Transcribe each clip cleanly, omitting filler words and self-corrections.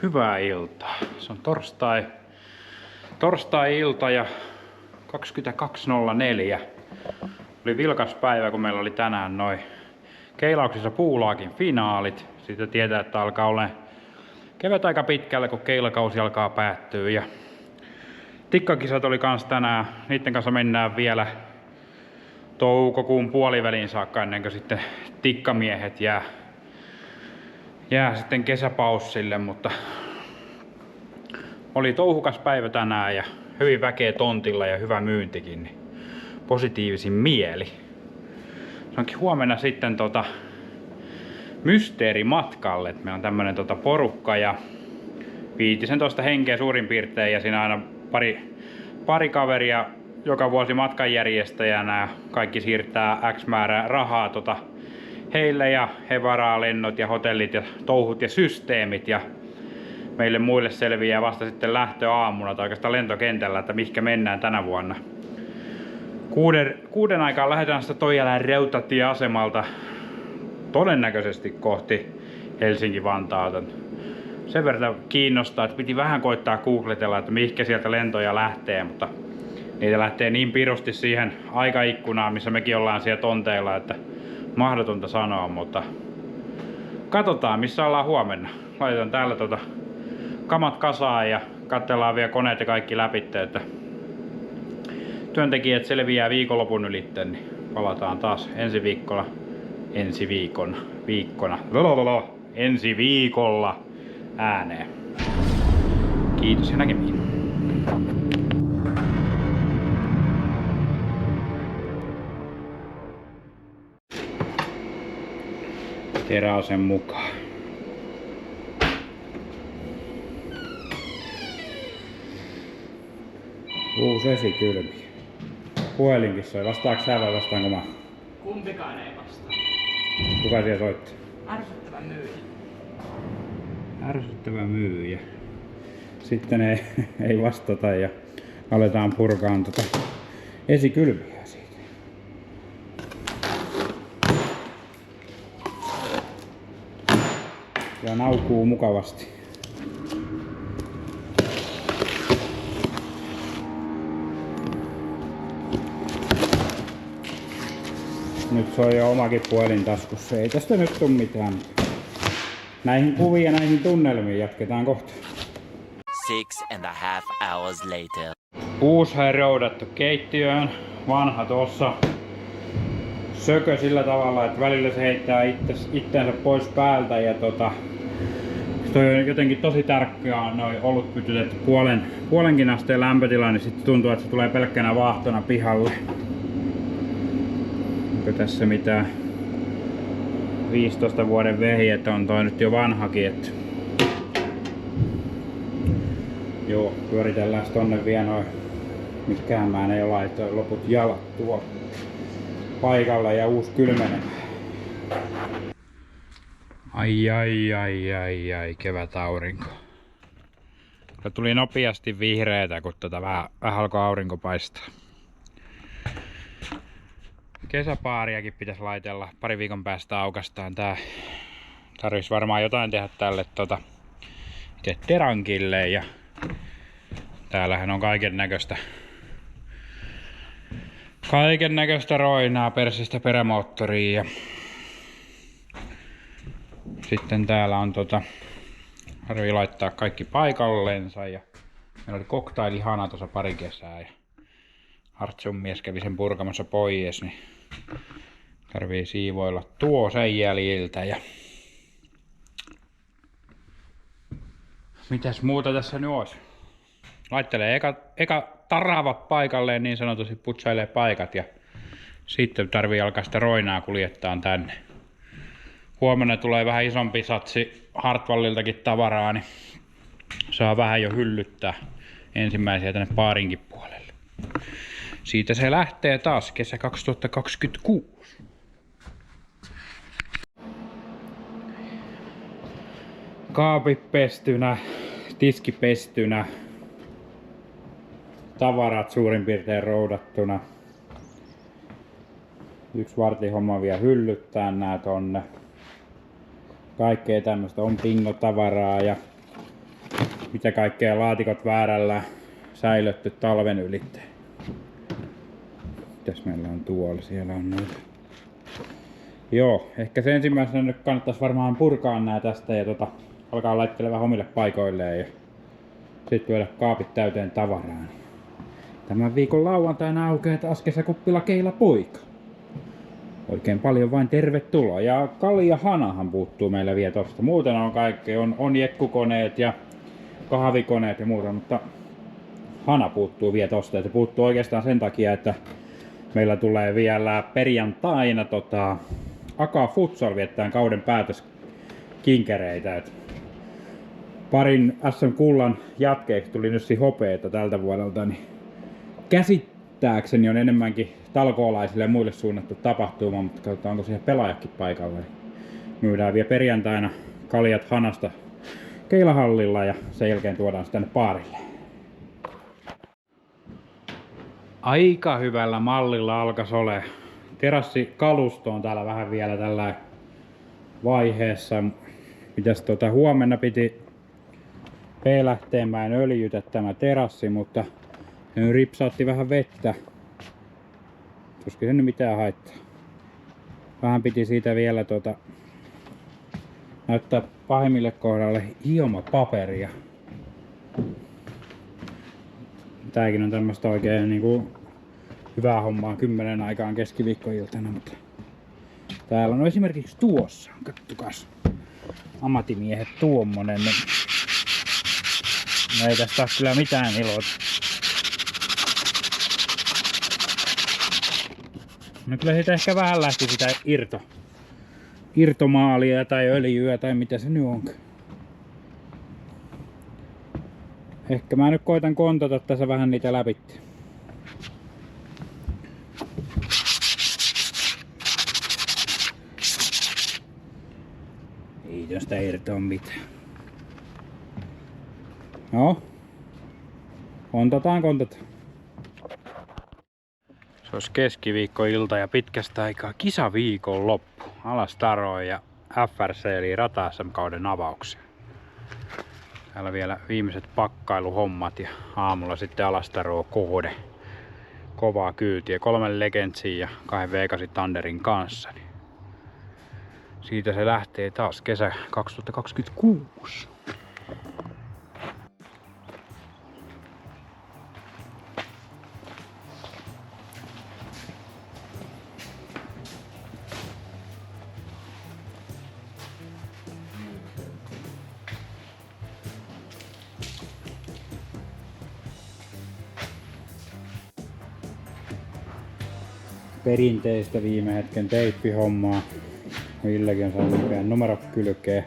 Hyvää iltaa. Se on torstai-ilta ja 22.04. Oli vilkas päivä, kun meillä oli tänään noin keilauksissa puulaakin finaalit. Siitä tietää, että alkaa olla kevät aika pitkällä, kun keilakausi alkaa päättyä. Ja tikkakisat oli kans tänään. Niiden kanssa mennään vielä toukokuun puoliväliin saakka, ennen kuin sitten tikkamiehet jää sitten kesäpaussille, mutta oli touhukas päivä tänään ja hyvin väkeä tontilla ja hyvä myyntikin, niin positiivisin mieli. Se onkin huomenna sitten mysteerimatkalle. Meillä on tämmönen porukka ja 15 henkeä suurin piirtein ja siinä aina pari kaveria joka vuosi matkanjärjestäjänä. Kaikki siirtää X määrää rahaa heille ja he varaa lennot ja hotellit ja touhut ja systeemit ja meille muille selviää vasta sitten lähtöaamuna tai oikeastaan lentokentällä, että mihinkä mennään tänä vuonna. Kuuden aikaan lähdetään sitä Toijalan rautatieasemalta todennäköisesti kohti Helsinki-Vantaata. Sen verran kiinnostaa, että piti vähän koittaa googletella, että mihinkä sieltä lentoja lähtee, mutta niitä lähtee niin pirusti siihen aikaikkunaan, missä mekin ollaan siellä tonteilla, että mahdotonta sanoa, mutta katsotaan missä ollaan huomenna. Laitetaan täällä kamat kasaan ja katsellaan vielä koneet ja kaikki läpi, että työntekijät selviää viikonlopun ylitse, niin palataan taas ensi viikolla ääneen. Kiitos ja näkemiin. Teräasen mukaan. Uusi esikylmi. Puhelinkin soi. Vastaaks sä vai vastaanko mä? Kumpikaan ei vastaa. Kuka siellä soitti? Ärsyttävä myyjä. Ärsyttävä myyjä. Sitten ei vastata ja aletaan purkaan esikylmiä siitä. Ja naukuu mukavasti. Nyt se on jo omakin puhelin taskussa. Ei tästä nyt tule mitään. Näihin kuviin ja näihin tunnelmiin jatketaan kohta. 6.5 hours later. Puushai roudattu keittiöön. Vanha tossa. Sökö sillä tavalla, että välillä se heittää itteensä pois päältä ja toi on jotenkin tosi tarkkaan noi olutpytyt, että puolenkin asteen lämpötila, niin sitten tuntuu, että se tulee pelkkänä vaahtona pihalle. Onko tässä mitään 15 vuoden vehjet on toi nyt jo vanhakin, että joo, pyöritellään tonne vielä noin, mikään mä ei laittaa loput jalat tuolla paikalla ja uusi kylmenemä. Ai, kevätaurinko. Tuli nopeasti vihreätä, kun vähän alkoi aurinko paistaa. Kesäpaariakin pitäisi laitella. Pari viikon päästä aukastaan tää. Tarvis varmaan jotain tehdä tälle itse terankille ja täällähän on kaiken näköistä roinaa persistä perämoottoriin ja sitten täällä on tarvii laittaa kaikki paikallensa ja meillä oli koktailihana tuossa pari kesää ja Hartsun mies kävi sen purkamassa pois, niin tarvii siivoilla tuo sen jäljiltä ja mitäs muuta tässä nyt olisi? Laittelee eka taravat paikalleen niin sanotusti, putsailee paikat ja sitten tarvii alkaa sitä roinaa kuljettaa tänne. Huomenna tulee vähän isompi satsi Hartwalliltakin tavaraa, niin saa vähän jo hyllyttää ensimmäisiä tänne paarinkin puolelle. Siitä se lähtee taas kesä 2026. Kaapit pestynä, tiski pestynä, tavarat suurin piirtein roudattuna. Yksi vartin homma vielä hyllyttää nää tonne. Kaikkea tämmöstä on pingotavaraa ja mitä kaikkea laatikot väärällä säilötty talven ylitte. Mitäs meillä on tuolla? Siellä on noita. Joo, ehkä se ensimmäisenä nyt kannattaisi varmaan purkaa nää tästä ja alkaa laittelemaan omille paikoilleen ja sitten lyödä kaapit täyteen tavaraa. Tämän viikon lauantaina aukeaa taas kesäkuppila Keila Poika. Oikein paljon vain tervetuloa. Ja kaljahanahan puuttuu meillä vielä tosta. Muuten on kaikki, on jekkukoneet ja kahvikoneet ja muuta, mutta hana puuttuu vielä tosta. Ja se puuttuu oikeastaan sen takia, että meillä tulee vielä perjantaina Aka Futsal viettään kauden päätöskinkereitä. Et parin SM Kullan jatkeeksi tuli nyt hopeeta tältä vuodelta, niin käsittääkseni on enemmänkin talkoolaisille ja muille suunnattu tapahtuma, mutta katsotaan onko siihen pelaajakin paikalla. Myydään vielä perjantaina kaljat hanasta Keilahallilla ja sen jälkeen tuodaan se tänne baarille. Aika hyvällä mallilla alkas ole. Terassikalusto on täällä vähän vielä tällä vaiheessa. Mitäs huomenna piti P-lähteenmäen öljytä tämä terassi, mutta se ripsaatti vähän vettä. Tuskin sen mitään haittaa. Vähän piti siitä vielä näyttää pahimmille kohdalle hiomapaperia. Tääkin on tämmöstä oikein niinku hyvää hommaa 10 aikaan keskiviikkoiltana, mutta täällä on esimerkiksi tuossa, kattokas, ammattimiehet tuommonen, niin ei tästä ole kyllä mitään iloa. No kyllä siitä ehkä vähän lähti sitä irtomaalia tai öljyä tai mitä se nyt onkaan. Ehkä mä nyt koitan kontata tässä vähän niitä läpi. Ei tästä irtoa mitään. No. Kontataan. Se olisi keskiviikkoilta ja pitkästä aikaa kisaviikon loppu. Alastaroa ja FRC eli Rata SM-kauden avauksia. Täällä vielä viimeiset pakkailuhommat ja aamulla sitten Alastaroa kohde. Kovaa kyytiä 3 Legendsin ja 2 Vegasin Thunderin kanssa. Siitä se lähtee taas kesä 2026. Perinteistä viime hetken teippihommaa. Villekin on saanut vielä numerot kylkeen.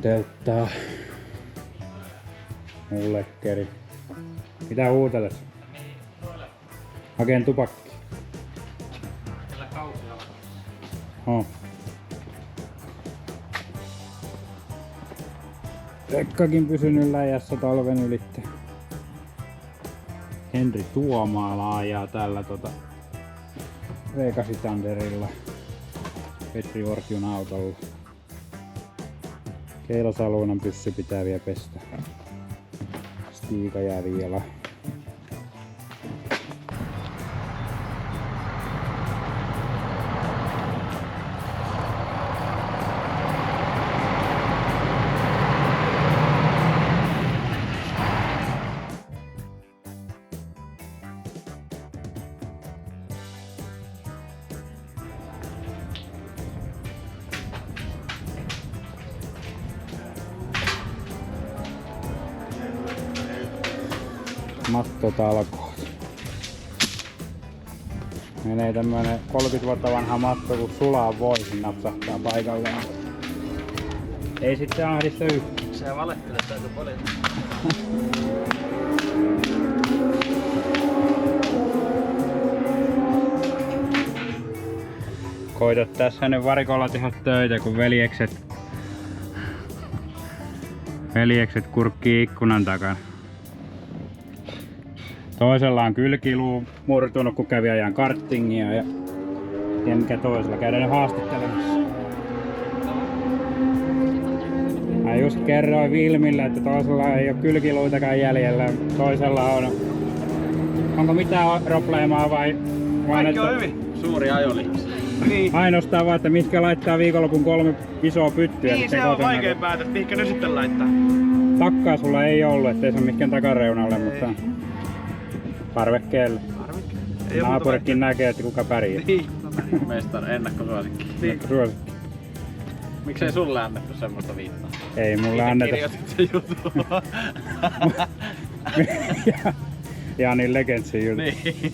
Telttaa. Mullekkeri. Mitä huutelet? Hakeen tupakki. Tällä kausilla Oh. Pekkakin pysynyt läjässä talven ylitte. Henri Tuomaala ajaa tällä Vegasin Thunderilla. Petri Ortion autolla. Keilasaluunan pyssy pitää vielä pestä. Stiika jää vielä. Mattotalkoot. Menee tämmönen 30 vuotta vanha matto, kun sulaa voisin napsahtaa paikalleen. Ei sitten ahdista yhtään. Se valehtelee täytyy paljon. Koitat tässä nyt varikolla tehdä töitä, kun veljekset kurkkii ikkunan takana. Toisella on kylkiluu murtunut, kun kävi ajan karttingia ja tiedä mikä toisella. Käydään haastattelemassa. Ai just kerroin Vilmille, että toisella ei ole kylkiluitakaan jäljellä. Toisella on... Onko mitään probleemaa vai... Kaikki on hyvin. Suuri ajolihas. Niin. Ainoastaan vaan, että mitkä laittaa viikonlopun 3 isoa pyttyä. Niin, se on vaikea päätä, että mihinkä ne sitten laittaa. Takkaa sulla ei ollut, ettei se ole mikään takareunalle, mutta parvekkeelle. Naapurikin näkee, että kuka pärjää. Niin. Mestari, ennakkosuosikki. Niin. Suosikki. Miksei sulle annettu semmoista viittaa? Ei mulle anneta. Kirjoitit sen jutun. Jani Legendsin juttu. Niin.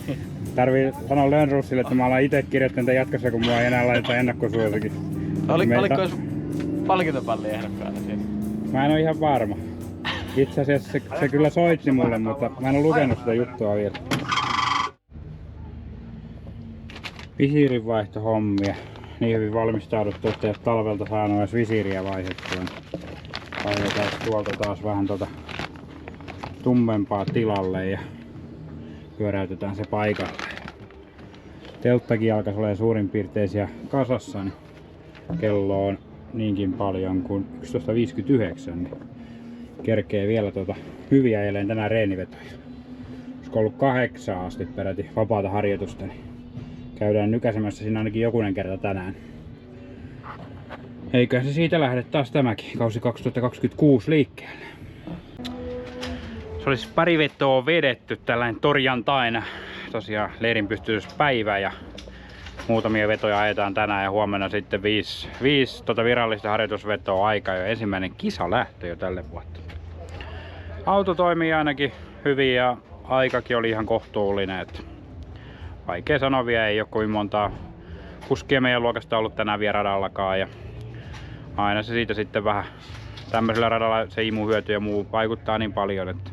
Tarvii sanoa Lönnrussille, että mä alan ite kirjoittaa tämän jatkossa, kun mua ei enää laiteta ennakkosuosikin. Oliko palkintopalli ehdokkaana siinä? Mä en oo ihan varma. Itse asiassa se kyllä soitti mulle, mutta mä en oo lukenut sitä juttua vielä. Visiirinvaihtohommia. Niin hyvin valmistauduttu, ettei talvelta saanut edes visiiriä vaihdettua. Vaihdetaan tuolta taas vähän tummempaa tilalle ja pyöräytetään se paikalle. Telttakin alkaisi olemaan suurin piirtein siellä kasassa, niin kello on niinkin paljon kuin 11.59, niin kerkee vielä hyviä eilen tänään reenivetoja. Olisiko ollut 8 asti peräti vapaata harjoitusta, niin käydään nykäsemässä siinä ainakin jokunen kerta tänään. Eikä se siitä lähde taas tämäkin kausi 2026 liikkeelle. Se olisi pari vetoa vedetty tällainen torjantaina. Tosiaan leirinpystytyspäivä ja muutamia vetoja ajetaan tänään ja huomenna sitten 5 virallista harjoitusvetoa aikaa jo ensimmäinen kisalähtö jo tälle vuotta. Auto toimii ainakin hyvin ja aikakin oli ihan kohtuullinen. Että vaikea sanoa vielä, ei ole kovin montaa kuskia meidän luokasta ollut tänään vielä radallakaan. Ja aina se siitä sitten vähän tämmöisellä radalla se imuhyöty ja muu vaikuttaa niin paljon, että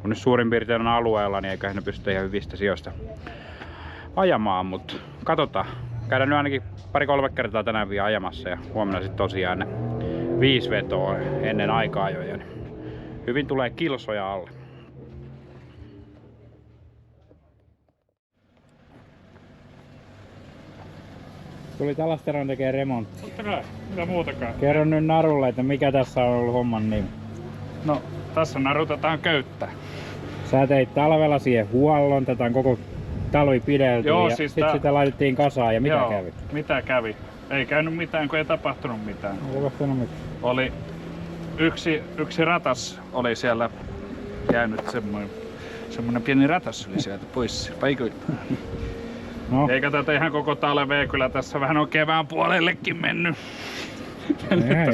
kun nyt suurin piirtein on alueella, niin eiköhän ne pysty ihan hyvistä sijoista ajamaan, mutta katsotaan. Käydään nyt ainakin 2-3 kertaa tänään vielä ajamassa ja huomenna sitten tosiaan ne 5 vetoa ennen aika-ajoja. Niin hyvin tulee kilsoja alle. Tuli Talasteron tekee remontti. Totta kai, mitä muutakaan. Kerro nyt narulle, että mikä tässä on ollut homman nimi. No, tässä narutetaan köyttä. Sä teit talvella siihen huollon, tätä on koko talvi pidelty ja siis sit sitä laitettiin kasaan ja mitä Joo, kävi? mitä kävi? Ei käynyt mitään, kun ei tapahtunut mitään. Ei tapahtunut mitään. Oli yksi ratas oli siellä jäänyt semmoinen pieni ratas oli sieltä pois paikoittain. No. Eikä tätä ihan koko talvea, kyllä tässä vähän on kevään puolellekin mennyt.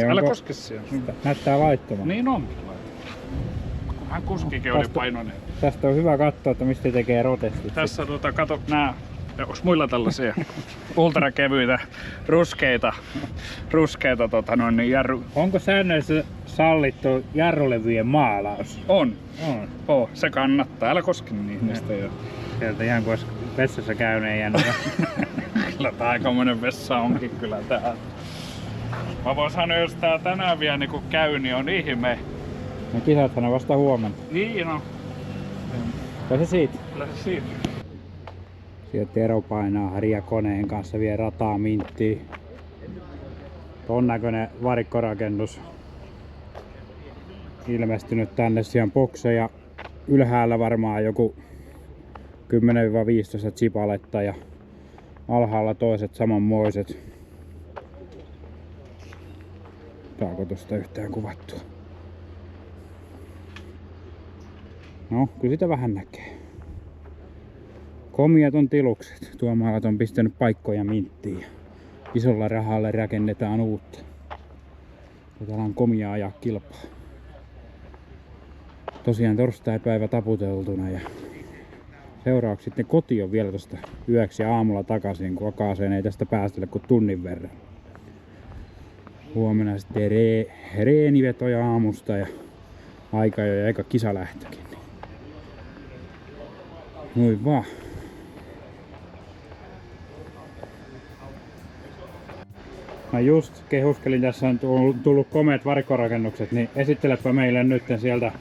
Älä koske siellä. Näyttää laittoman. Niin on. Kunhan kuskikin oli painoinen. Tästä on hyvä katsoa, että mistä tekee rotestit. Tässä kato nää, onks muilla tällaisia ultrakevyitä, ruskeita niin jarru... Onko säännöissä sallittu jarrulevyjen maalaus? On. On. Se kannattaa, älä koske niistä jo. Sieltä ihan kuin vessassa käyneen jännä. Kyllä tää aikamoinen vessa onkin kyllä tää. Mä voin sanoa, jos tää tänään vielä niinku käy, niin on ihme. No kisathan on vasta huomenna. Niin no. Kyllä se siitä. Kyllä se siitä. Sieltä Tero painaa Harja koneen kanssa vie rataa minttiin. Ton näköinen varikkorakennus. Ilmestynyt tänne siihen bokseja. Ylhäällä varmaan joku 10-15 chipaletta ja alhaalla toiset samanmoiset. Saako tosta yhtään kuvattua? No, kyllä sitä vähän näkee. Komiat on tilukset. Tuomaalat on pistänyt paikkoja minttiin. Isolla rahalla rakennetaan uutta. Täällä on komia ajaa kilpaa. Tosiaan torstaipäivä taputeltuna ja seuraavaksi sitten koti on vielä tosta yöksi ja aamulla takaisin, kun Akaaseen ei tästä päästele kuin tunnin verran. Huomenna sitten reenivetoja aamusta ja aika jo ja eka kisalähtökin. Noin vaan. Mä just kehuskelin, tässä on tullut komeat varikkorakennukset, niin esittelepä meille nyt sieltä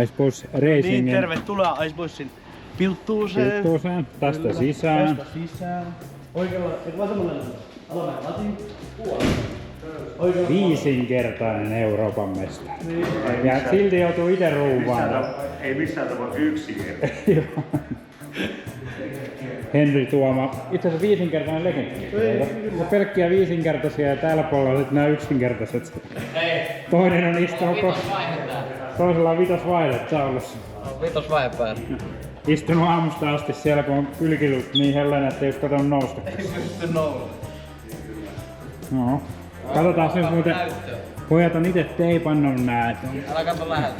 Icebus Racingin. Niin, tervetuloa Icebussin pilttuuseen. Tästä Kyllä. sisään. Tästä sisään. Oikealla, vasemmalla alamäen latin. 5-kertainen Euroopan mestari. Ja silti joutuu itse ruuvaan. Ei missään tapauksessa yksinkertainen. Henri Tuoma, itse asiassa 5-kertainen legendi. Pelkkiä 5-kertaisia ja täällä puolella on nämä yksinkertaiset. Toinen on istunut toisella on vitosvaihde taulussa. Vitosvaihe päällä. Istunut aamusta asti siellä, kun on kylkilyt niin hellänä, ettei olisi katsonut nousta. Ei pysty nousta. No. Katsotaan nyt muuten. Pojat on itse teipannut nää. Älä katso läheltä.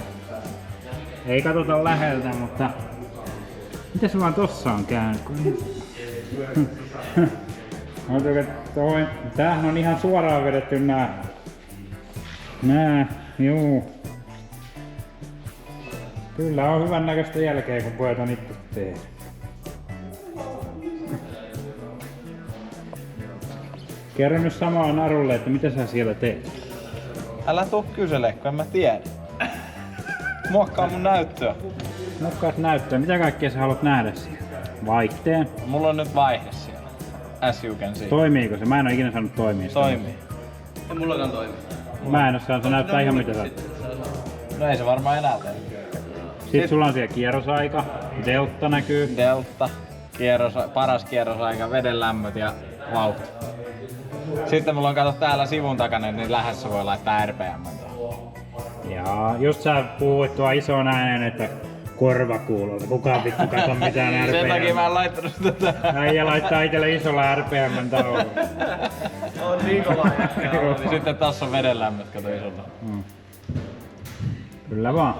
Ei katsota läheltä, mutta... Mitä sulla tossa on käynyt? Tämähän on ihan suoraan vedetty nää, juu. Kyllä on hyvän näköistä jälkeä, kun pojat on itse tehnyt. Kerro nyt samalla narulle, että mitä sä siellä teet? Älä tuu kysele, kun en mä tiedä. Muokkaa mun näyttöä. Muokkaat näyttöä. Mitä kaikkea sä haluat nähdä siellä? Vaihteen. Mulla on nyt vaihe siellä. As you can see. Toimiiko se? Mä en oo ikinä saanut toimia sitä. Toimii. Ei mullakaan toimi. Mä en oo saanut, se näyttää ihan mitä sä. No ei se varmaan enää tee. Sitten sulla on siellä kierrosaika, delta näkyy. Delta, paras kierrosaika, veden lämmöt ja vauhti. Sitten mulla on kato täällä sivun takana, niin lähdössä voi laittaa RPM. Ja just sä puhuit tuo ison äänen, että korva kuuluu. Kukaan vittu kato mitään RPM. Sen takia mä en laittanut tätä. Äijä laittaa itelle isolla RPM taululla. On Nikolai. Sitten tässä on veden lämmöt, kato isolla. Kyllä vaan.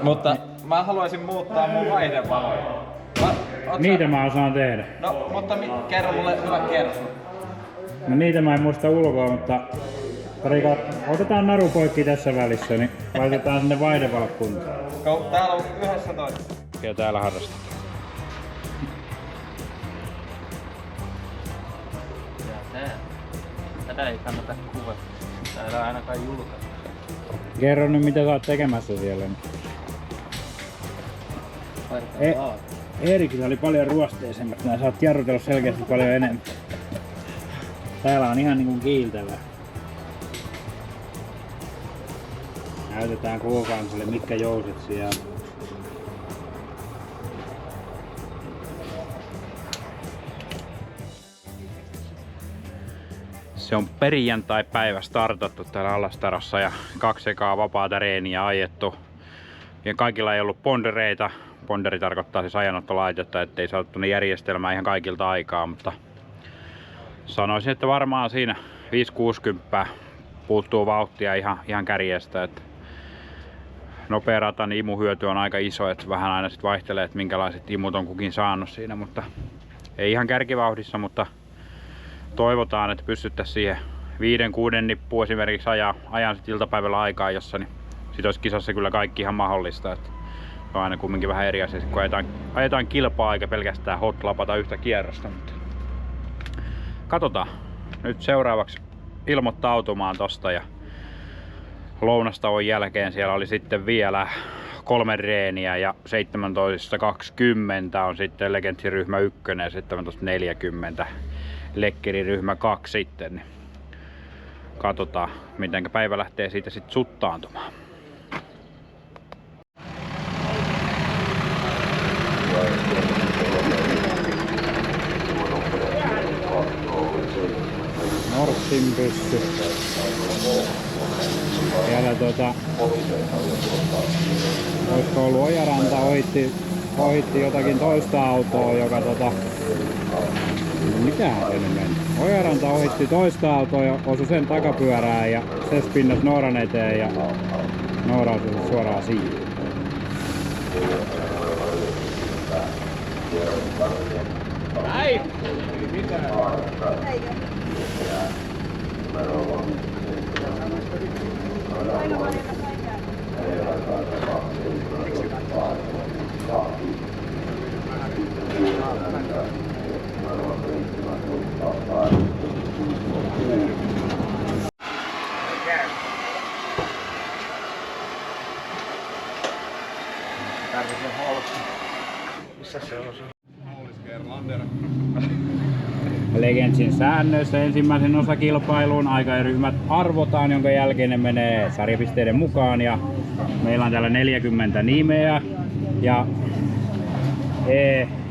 Mutta mä haluaisin muuttaa mun vaihdevaloja. Niitä mä osaan tehdä. No, mutta kerro mulle hyvä kerro. No niitä mä en muista ulkoa, mutta otetaan naru poikki tässä välissä, niin laitetaan sinne vaihdevalot kuntoon. Täällä on 11. Ja täällä harrastetaan. Tätä ei kannata kuvata. Täällä on ainakaan julkaista. Kerro nyt mitä sä oot tekemässä siellä. Eerikillä oli paljon ruosteisemmat, sä oot jarrutellut selkeästi paljon enemmän. Täällä on ihan niinku kiiltävää. Näytetään kuukansille mitkä jouset siellä. Se on perjantai-päivä startattu täällä Alastarossa ja 2 ekaa vapaata reeniä ajettu. Ja kaikilla ei ollut pondereita. Ponderi tarkoittaa siis ajanottolaitetta, ettei saatu ne järjestelmää ihan kaikilta aikaa, mutta sanoisin, että varmaan siinä 5-60 puuttuu vauhtia ihan kärjestä. Että nopea rata, niin imuhyöty on aika iso, että vähän aina sit vaihtelee, että minkälaiset imut on kukin saanut siinä, mutta ei ihan kärkivauhdissa, mutta toivotaan, että pystyttäisiin siihen 5-6 nippuun esimerkiksi ajan sit iltapäivällä aikaa, jossa niin sit olisi kisassa kyllä kaikki ihan mahdollista. Että se on aina kumminkin vähän eri asia, kun ajetaan kilpaa eikä pelkästään hotlapata yhtä kierrosta. Mutta katsotaan. Nyt seuraavaksi ilmoittautumaan tosta ja lounastauon jälkeen siellä oli sitten vielä 3 reeniä ja 17.20 on sitten legentsiryhmä 1 ja 17.40 lekkeriryhmä 2 sitten. Niin katsotaan miten päivä lähtee siitä sitten suttaantumaan. Norsin pyssy. Siellä olisiko ollut Ojaranta ohitti jotakin toista autoa, joka mitähän se nyt meni? Ojaranta ohitti toista autoa ja osui sen takapyörään ja se spinnasi Nooran eteen ja Noora osui suoraan siihen. Ai! Missä se on? Erlander. Legendsin säännöissä ensimmäisen osakilpailun aikaryhmät arvotaan, jonka jälkeen ne menee sarjapisteiden mukaan. Ja meillä on täällä 40 nimeä. Ja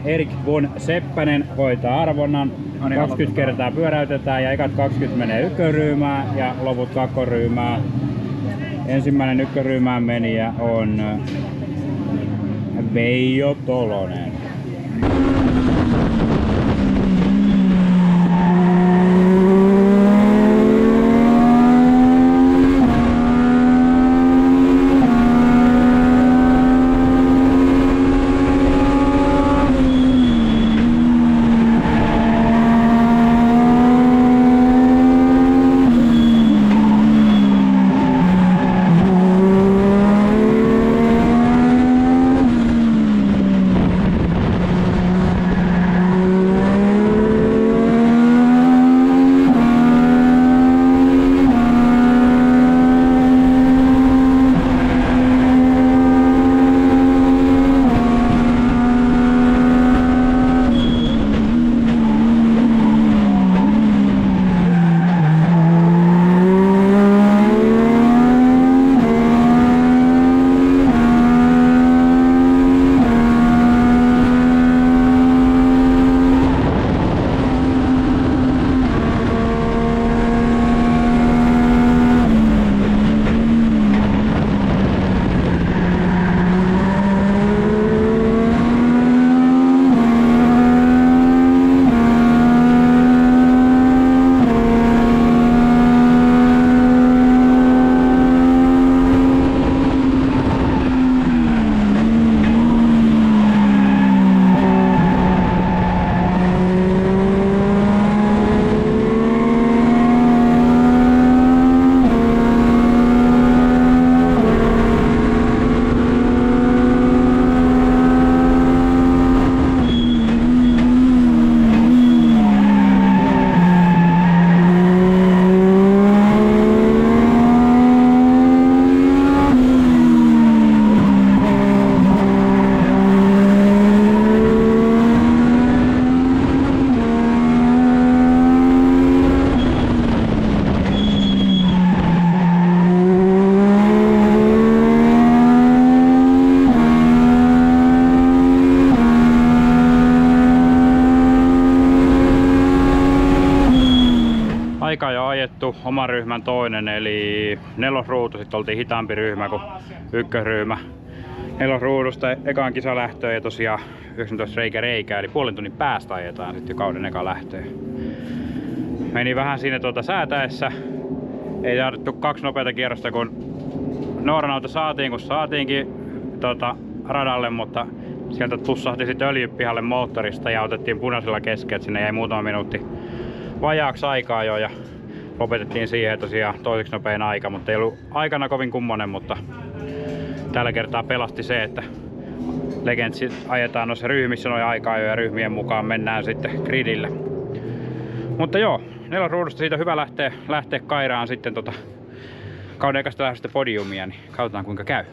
Erik von Seppänen hoitaa arvonnan. 20 kertaa pyöräytetään ja ekat 20 menee ykköryhmään ja loput kakkoryhmään. Ensimmäinen ykköryhmään menijä on Veijo Tolonen. Aika jo ajettu oman ryhmän toinen, eli nelosruutu. Sitten oltiin hitaampi ryhmä kuin ykkösryhmä. Nelosruudusta ekaan kisalähtöön ja tosiaan 19 reikää, eli puolen tunnin päästä ajetaan sitten jo kauden eka lähtöön. Meni vähän siinä säätäessä. Ei tarvittu 2 nopeata kierrosta, kun Nooran auto saatiin, kun saatiinkin radalle, mutta sieltä tussahti sitten öljypihalle moottorista ja otettiin punaisella kesken, että sinne jäi muutama minuutti vajaaksi aikaa jo ja lopetettiin siihen tosiaan toiseksi nopein aika, mutta ei ollut aikana kovin kummonen, mutta tällä kertaa pelasti se, että Legendsi ajetaan noissa ryhmissä noin aikaa jo ja ryhmien mukaan mennään sitten gridille. Mutta joo, nelosruudusta siitä hyvä lähteä kairaan sitten kauden ekasta lähdöstä podiumia, niin katsotaan kuinka käy.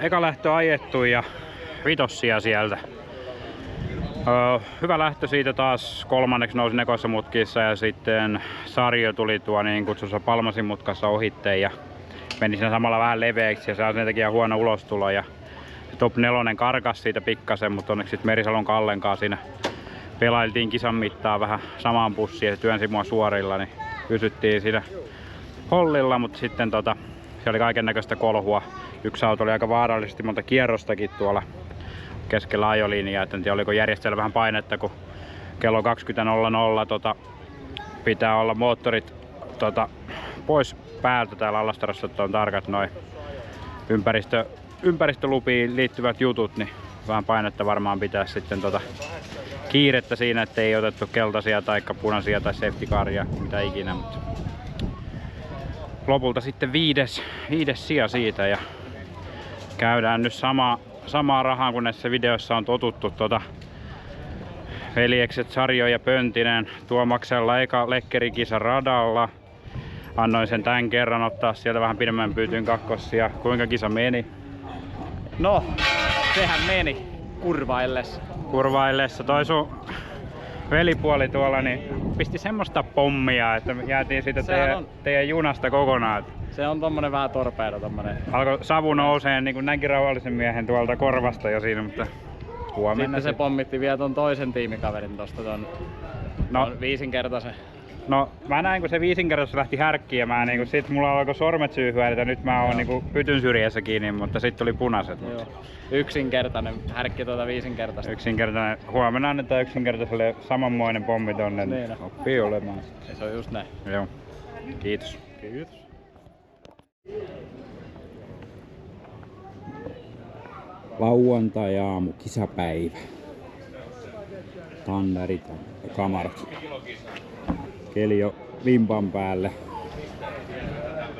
eka lähtö ajettu ja vitossia sieltä. Hyvä lähtö siitä taas, kolmanneksi nousin ekoissa mutkissa ja sitten Sarjo tuli tuo niin kutsussa Palmasin mutkassa ohitte ja meni siinä samalla vähän leveäksi ja se on sen takia huono ulostulo ja top 4 karkas siitä pikkasen, mutta onneksi sitten Merisalon Kallen kanssa siinä pelailtiin kisan mittaan vähän samaan pussiin ja se työnsi mua suorilla, niin pysyttiin siinä hollilla, mutta sitten se oli kaiken näköistä kolhua. Yksi auto oli aika vaarallisesti monta kierrostakin tuolla keskellä ajolinjaa, et en tiedä oliko järjestelmä vähän painetta, kun kello 20.00 pitää olla moottorit pois päältä täällä Allastarassa, että on tarkat noin ympäristölupiin liittyvät jutut, niin vähän painetta varmaan pitää sitten kiirettä siinä, ettei otettu keltaisia tai punaisia tai safety caria, mitä ikinä, mutta lopulta sitten viides sija siitä ja käydään nyt samaa rahaa kun näissä videoissa on totuttu veljekset Sarjo ja Pöntinen Tuomaksella eka lekkerikisa radalla. Annoin sen tän kerran ottaa sieltä vähän pidemmän pyytyn kakkosia. Kuinka kisa meni? No, sehän meni kurvaillessa. Kurvaillessa. Toi sun velipuoli tuolla niin pisti semmoista pommia, että jäätiin siitä teidän junasta kokonaan. Se on tommonen vähän torpedo tommonen. Alkoi savu nouseen niin kuin näinkin rauhallisen miehen tuolta korvasta jo siinä, mutta huomenna. Sitten se pommitti vielä ton toisen tiimikaverin tosta ton viisinkertaisen. No mä näin kun se viisinkertaisesti lähti härkkiin ja niin sit mulla alkoi sormet syyhyä, että nyt mä oon niin pytyn syrjässä kiinni, mutta sit tuli punaiset. Joo. Yksinkertainen härkki viisinkertaista. Yksinkertainen. Huomenna annetaan yksinkertaiselle samanmoinen pommi tonne, niin oppii olemaan. Se on just näin. Joo. Kiitos. Kiitos. Lauantai-aamu, kisapäivä. Tannerit ja kamarat. Keli jo vimpan päälle.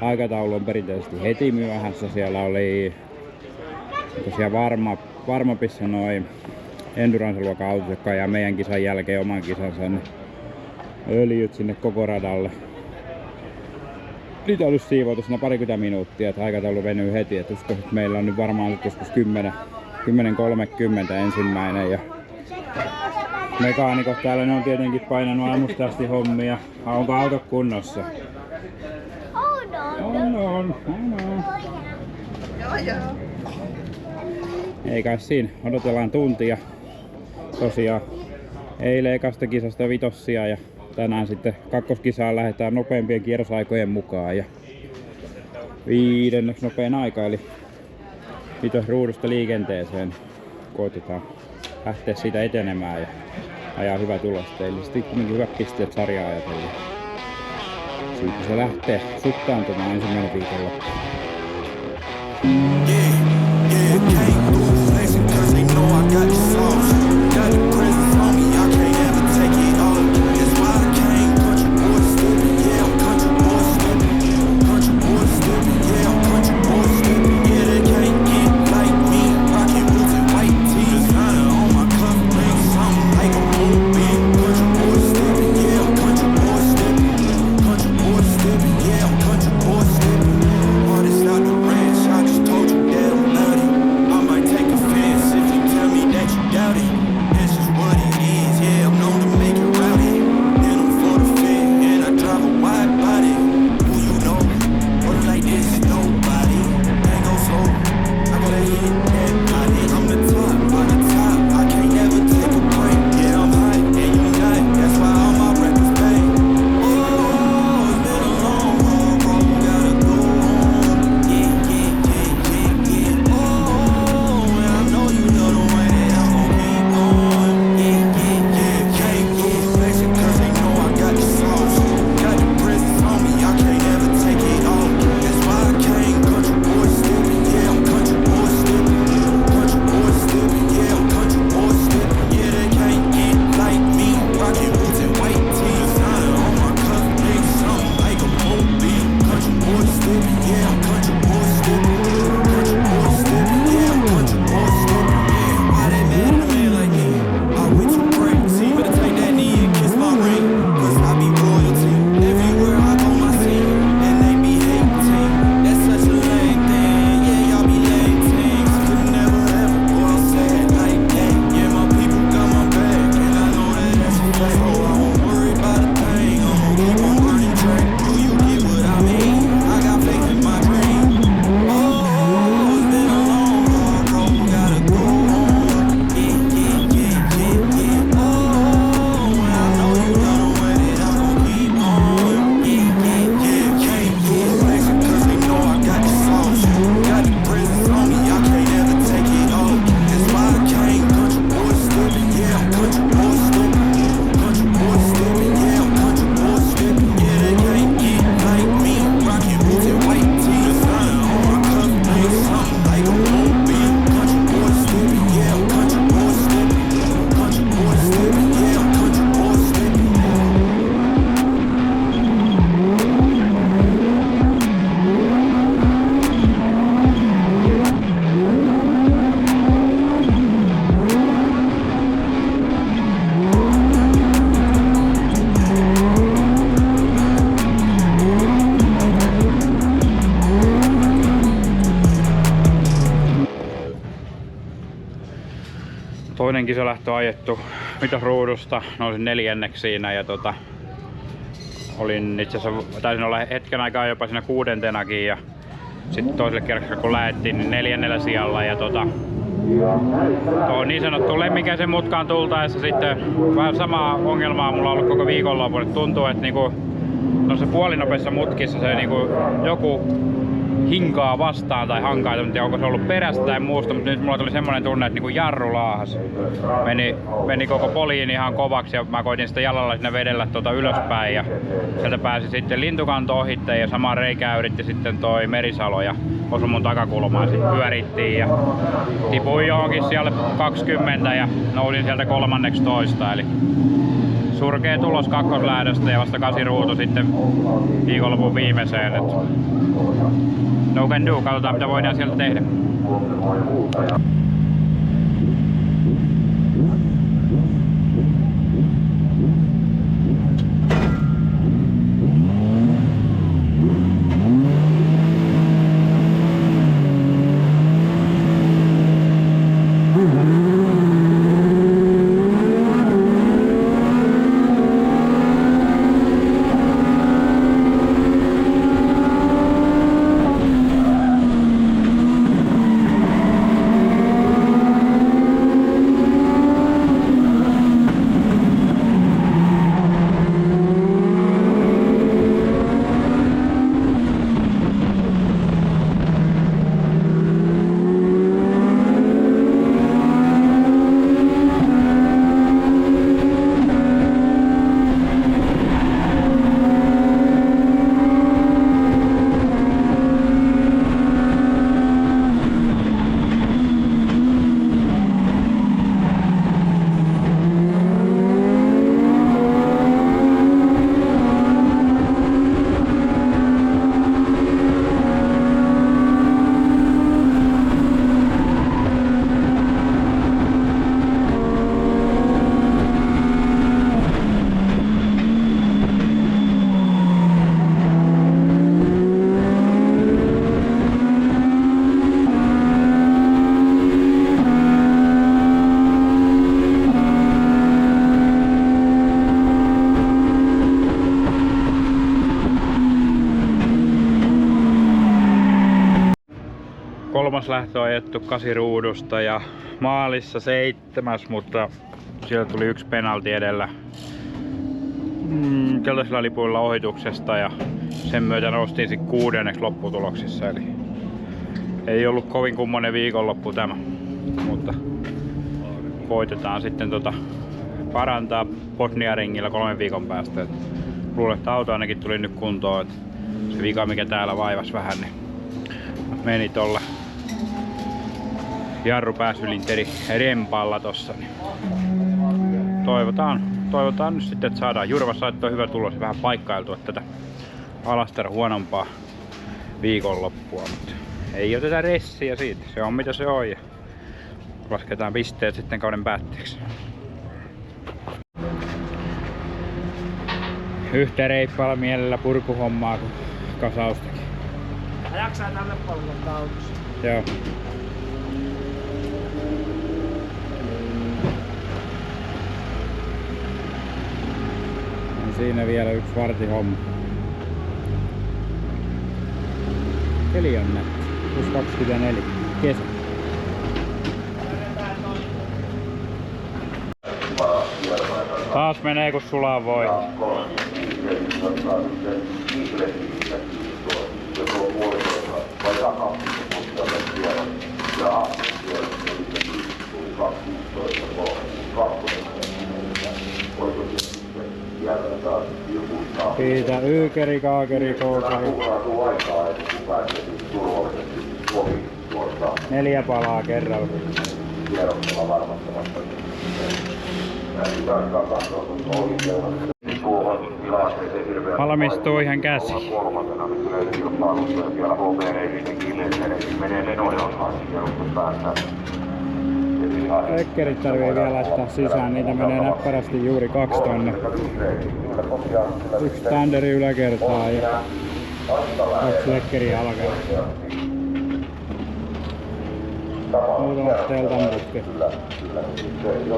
Aikataulu on perinteisesti heti myöhässä. Siellä oli tosiaan Varmapissa noin endurance-luokan autot, jotka ajaa meidän kisan jälkeen oman kisansa. Öljyt sinne koko radalle. Niitä olisi siivoutu siinä parikymmentä minuuttia, että aikataulu venyy heti. Et uskoisin, että meillä on nyt varmaan joskus 10.30 ensimmäinen. Ja mekaanikot täällä ne on tietenkin painanut aamusta asti hommia. Onko auto kunnossa? On. Ei kai siinä. Odotellaan tuntia. Tosiaan eilen ekasta kisasta vitossia ja tänään sitten kakkoskisaan lähdetään nopeampien kierrosaikojen mukaan. Ja viidenneksi nopein aika eli vitosruudusta liikenteeseen. Koitetaan lähteä siitä etenemään ja ajaa hyvä tulos. Eli sitten kuitenkin hyvät pisteet sarjaa ajatellen. Siitä se lähtee suttaantumaan ensimmäinen viikonloppu. Doubt it. Toinen kisalähtö ajettu mitosruudusta, nousin 4. siinä ja olin itse asiassa, taisin olla hetken aikaa jopa siinä 6. ja sitten toiselle kierrokselle kun lähettiin niin 4. sijalla ja niin sanottu lemminkäisen mutkaan tultaessa sitten vähän samaa ongelmaa mulla on ollut koko viikonlopun, että tuntuu, että niinku noissa puolinopeissa mutkissa se niinku joku hinkaa vastaan tai hankaa, en tiedä onko se ollut perästä tai muusta, mutta nyt mulla tuli semmoinen tunne, että niinku jarru laahas. Meni koko poliin ihan kovaksi ja mä koitin sitä jalalla sinne vedellä ylöspäin ja sieltä pääsi sitten lintukanto ohitte ja samaan reikään yritti sitten toi Merisalo ja osui mun takakulmaan, sitten pyörittiin ja tipuin johonkin siellä 20 ja nousin sieltä 13. Eli surkea tulos kakkoslähdöstä ja vasta 8 ruutu sitten viikonlopun viimeiseen. Et no can do, katsotaan mitä voidaan sieltä tehdä. Kolmas lähtö ajettu 8 ruudusta ja maalissa 7, mutta siellä tuli 1 penalti edellä keltaisilla lipuilla ohituksesta ja sen myötä noustiin sitten 6. lopputuloksissa. Eli ei ollut kovin kummonen viikonloppu tämä, mutta koitetaan sitten parantaa Bosnia-ringillä 3 viikon päästä. Luulen, että auto ainakin tuli nyt kuntoon, että se vika mikä täällä vaivasi vähän niin meni tolla jarrupääsylinteri rempalla tossa. Niin toivotaan nyt sitten, että saadaan Jurvassa saattaa hyvä tulos ja vähän paikkailtua tätä Alaster huonompaa viikonloppua, mutta ei oteta ressiä siitä, se on mitä se on ja lasketaan pisteet sitten kauden päätteeksi. Yhtä reippaalla mielellä purkuhommaa kuin kasaustakin. Jaksaa tälle puolelle autossa. Joo. Ja siinä vielä 1 vartin homma. Keli on nätti. Plus 24. Kesä. Taas menee kun sulaa voi. Siitä yykeri, kaakeri, kookeri. 4 palaa kerralla. Valmistuu ihan käsi. Lekkerit tarvii vielä laittaa sisään, niitä menee näppärästi juuri 2 tonne. 1 standeri yläkertaa ja 2 lekkeriä alakertaa. muutamat teltan putket.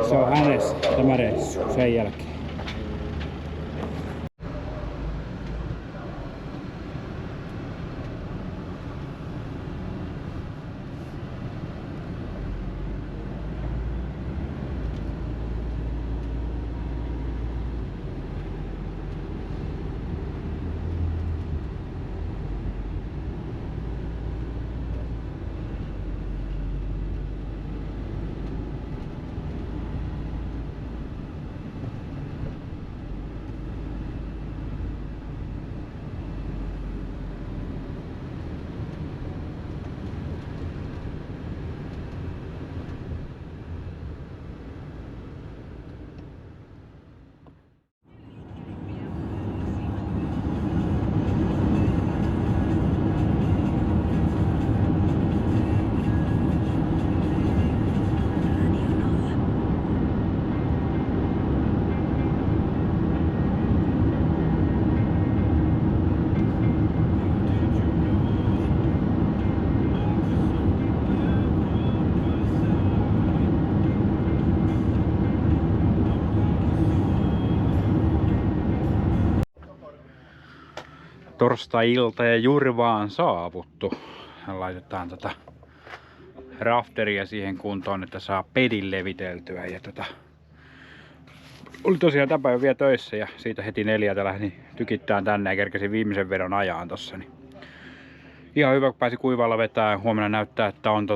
Se on hänessä tämä reissu sen jälkeen. Torstai-ilta ja juuri vaan saavuttu. Laitetaan rafteria siihen kuntoon, että saa pedin leviteltyä. Ja oli tosiaan tämä päivä vielä töissä ja siitä heti 4 lähdin tykittään tänne ja kerkesin viimeisen vedon ajaan tossa. Niin ihan hyvä, kun pääsi kuivalla vetää. Huomenna näyttää, että on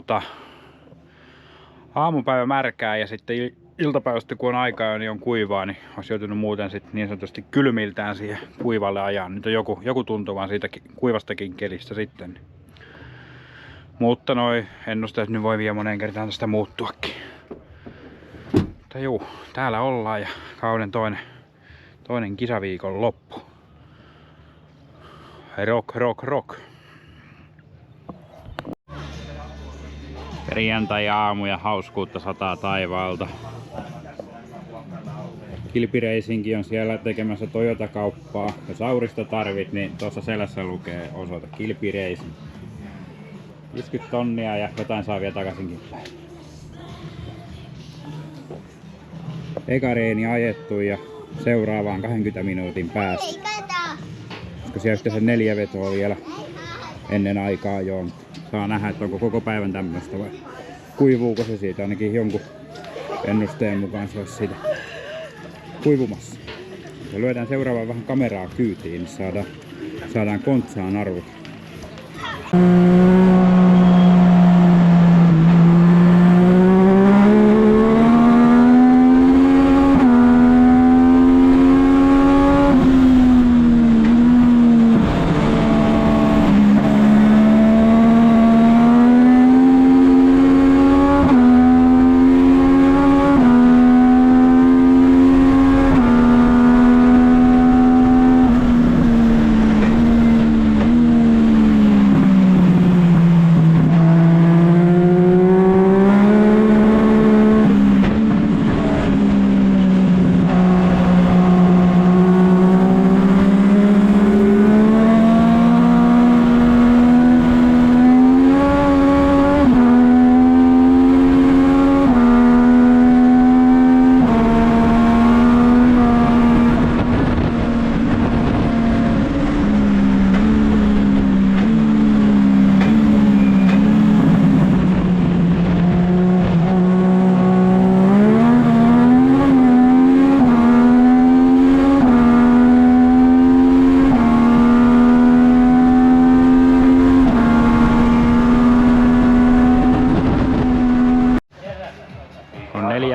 aamupäivä märkää ja sitten iltapäivästä kun on aikaa niin on kuivaa, niin olisi joutunut muuten sitten niin sanotusti kylmiltään siihen kuivalle ajaan. Nyt on joku tuntuu vaan siitä kuivastakin kelistä sitten. Mutta noi ennusteet nyt voi vielä moneen kertaan tästä muuttuakin. Mutta juu, täällä ollaan ja kauden toinen kisaviikon loppu. Rock. Perjantai-aamu ja hauskuutta sataa taivaalta. Kilpi Racing on siellä tekemässä Toyota-kauppaa. Jos aurista tarvit, niin tuossa selässä lukee osoite Kilpi Racing. 50 tonnia ja jotain saa vielä takaisinkin päin. Eka reeni ajettu ja seuraavaan 20 minuutin päässä. Koska siellä sitten se 4 vetoa vielä ennen aikaa jo. Saa nähdä, että onko koko päivän tämmöistä vai kuivuuko se siitä. Ainakin jonkun ennusteen mukaan se olisi siitä kuivumassa. Ja lyödään seuraavaan vähän kameraa kyytiin, niin saadaan kontsaan arvot.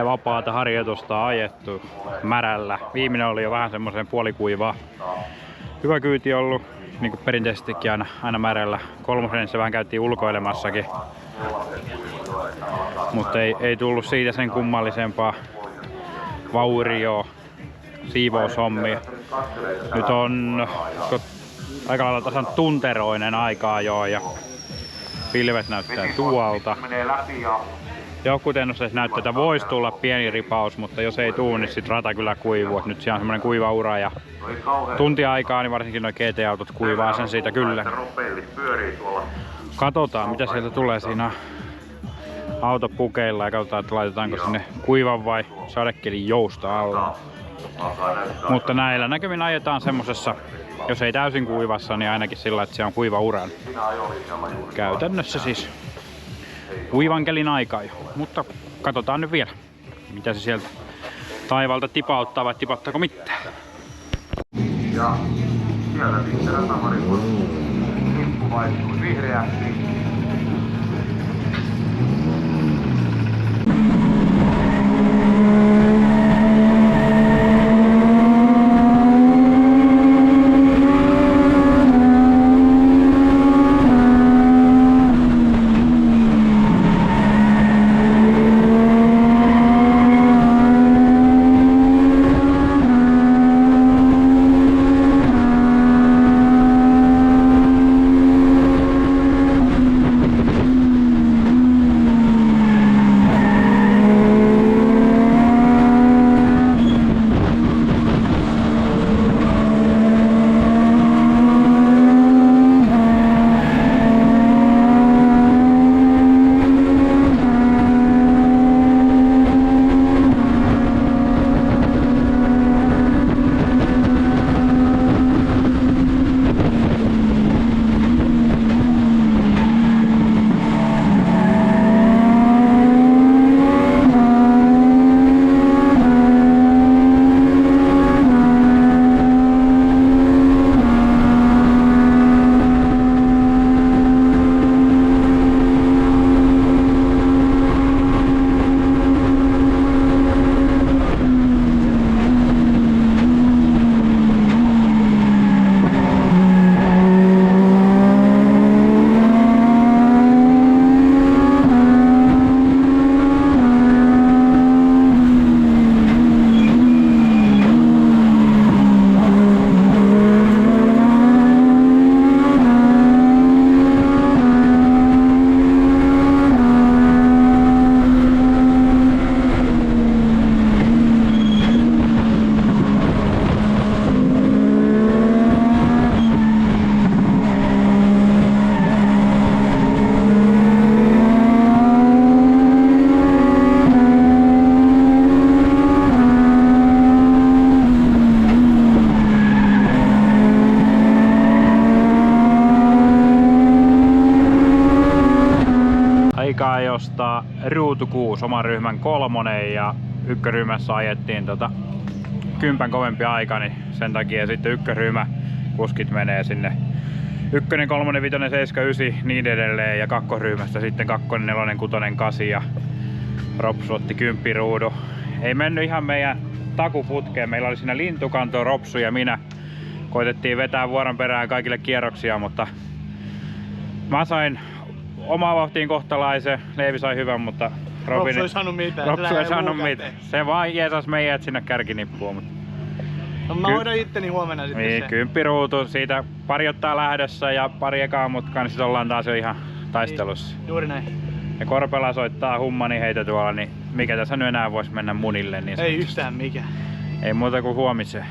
Vapaata harjoitusta ajettu märällä. Viimeinen oli jo vähän semmoisen puolikuivaa. Hyvä kyyti ollut, niin kuin perinteisestikin aina märällä. 3. se vähän käytiin ulkoilemassakin. Mutta ei tullut siitä sen kummallisempaa vaurioa, siivoushommia. Nyt on aika lailla tasan tunteroinen aikaa jo ja pilvet näyttää tuolta. Jotkut ennusteet näyttää, että voisi tulla pieni ripaus, mutta jos ei tuu, niin sit rata kyllä kuivuu. Nyt siellä on semmonen kuiva ura ja tuntiaikaa, niin varsinkin nuo GT-autot kuivaa sen siitä kyllä. Katsotaan mitä sieltä tulee. Siinä auto pukeilla ja katsotaan, että laitetaanko sinne kuivan vai sadekelin jousta alla. Mutta näillä näkymin ajetaan semmosessa, jos ei täysin kuivassa, niin ainakin sillä, että se on kuiva uran. Käytännössä siis kuivankelin aikaa jo. Mutta katsotaan nyt vielä, mitä se sieltä taivaalta tipauttaa vai tipattaako mitään. Ja siellä sitten ratavarikon nippu vaihtui vihreäksi. Josta Ruutu 6, oman ryhmän 3 ja ykköryhmässä ajettiin 10 kovempi aika, niin sen takia sitten ykköryhmä kuskit menee sinne 1, 3, 5, 7, 9 niin edelleen ja kakkoryhmästä sitten 2, 4, 6, 8 ja Ropsu otti 10 ruudu. Ei mennyt ihan meidän takuputkeen, meillä oli siinä lintukanto, Ropsu ja minä koitettiin vetää vuoron perään kaikille kierroksia, mutta mä sain omaa vauhtiin kohtalaisen, Leivi sai hyvän, mutta Ropsu ei saanut mitään. Ropsu ei saanut mitään. Se vaan jeesas meidät sinne kärkinippuun. Mutta no mä hoidan itteni huomenna sitten niin, se. 10 ruutu, siitä pari ottaa lähdössä ja pari ekaa mutkaa, niin sit ollaan taas jo ihan taistelussa. Niin, juuri näin. Ja Korpela soittaa hummani heitä tuolla, niin mikä tässä nyt enää voisi mennä munille. Niin ei yhtään mikään. Ei muuta kuin huomiseen.